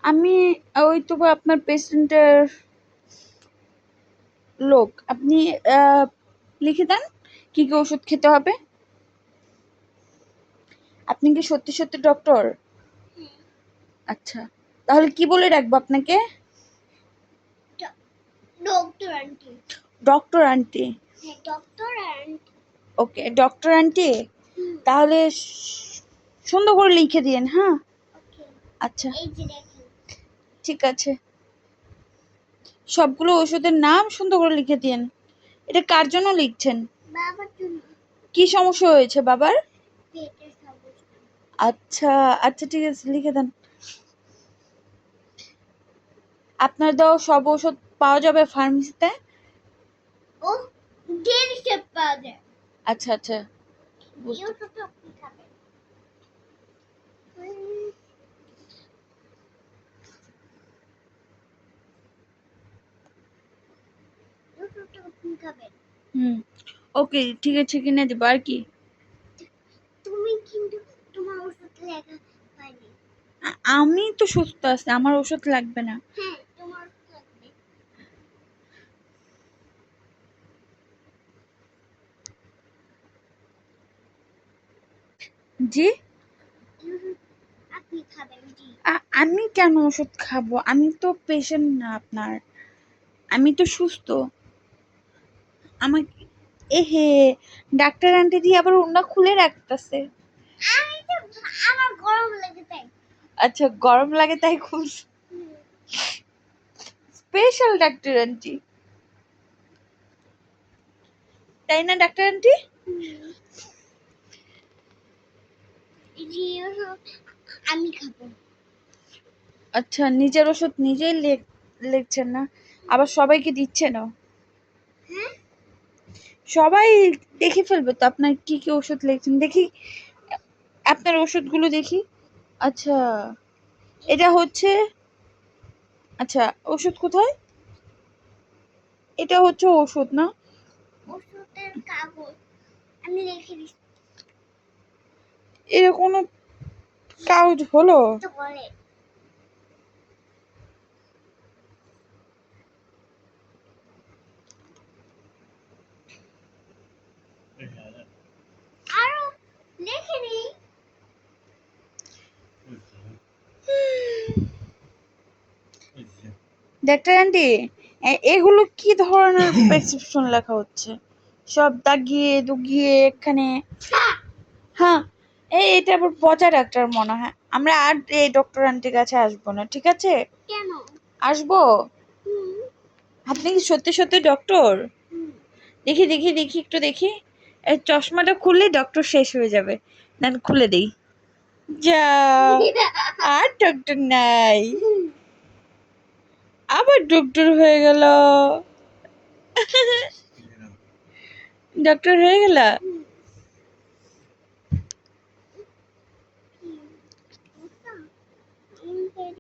আমি ওই তো আপনার পেশেন্টের লোক। আপনি লিখে দেন কি কি ওষুধ খেতে হবে। আপনি কি সত্যি সত্যি ডক্টর? আচ্ছা, তাহলে কি বলে রাখবো আপনাকে? Doctor aunty. Doctor aunty? হ্যাঁ, ডক্টর আন্টি। ওকে, ডক্টর আন্টি। তাহলে সুন্দর করে লিখে দিন। হ্যাঁ, আচ্ছা, এই যে দেখেন। ঠিক আছে, সবগুলো ওষুধের নাম সুন্দর করে লিখে দিন। এটা কার জন্য লিখছেন? বাবার জন্য। কি সমস্যা হয়েছে বাবার? পেটের সমস্যা। আচ্ছা আচ্ছা, ঠিক আছে, লিখে দেন। আপনার দেওয়া সব ওষুধ পাওয়া যাবে ফার্মেসিতে? ও, ডেলিশিয়াস পাওয়া যায়। আচ্ছা আচ্ছা, এই ওষুধটা আপনি খাবেন। ওষুধটা আপনি খাবেন। ওকে, ঠিক আছে, কিনে দেবো। আর কি? তুমি কিন্তু তোমার ওষুধ লেখা হয়নি। আমি তো সুস্থ আছি, আমার ওষুধ লাগবে না। হ্যাঁ, তোমার ওষুধ লাগবে। জি? আপনি খাবেন? জি। আমি কেন ওষুধ খাবো? আমি তো পেশেন্ট না আপনার, আমি তো সুস্থ। আমাকে এহে, ডাক্তার আন্টি দিয়ে আবার ওনা খুলে রাখতেছে। আমি তো, আমার গরম লাগে তাই। আচ্ছা, গরম লাগে তাই খুব স্পেশাল ডাক্তার আন্টি, তাই না ডাক্তার আন্টি? জি, আমি খাবো। আচ্ছা, নিজের ওষুধ নিজেই লিখছেন না, আবার সবাইকে দিচ্ছেন? হ্যাঁ, সবাই দেখে ফেলবে তো আপনার কি কি ওষুধ লিখছেন। দেখি আপনার ওষুধগুলো দেখি। আচ্ছা, এটা হচ্ছে, আচ্ছা ওষুধ কোথায়? এটা হচ্ছে ওষুধ না? ওষুধের কাগজ আমি লিখে দিচ্ছি। এর কোনো কাগজ হলো? তো বলে আরো লিখে নি। ডাক্তার আন্টি, এগুলো কি ধরনের প্রেসক্রিপশন লেখা হচ্ছে? সব দাগিয়ে দুগিয়ে এখানে। হ্যাঁ, এটা আবার পচা ডাক্তার মনে হয়। আমরা আর এই ডক্টর আন্টির কাছে আসবো না, ঠিক আছে? কেন? আসবো। আপনি কি সত্যি সত্যি ডক্টর? দেখি দেখি দেখি, একটু দেখি। এই চশমাটা খুললে ডক্টর শেষ হয়ে যাবে। না, খুলে দেই। যা, আর ডক্টর নাই, আবার ডক্টর হয়ে গেল। ডক্টর হয়ে গেল।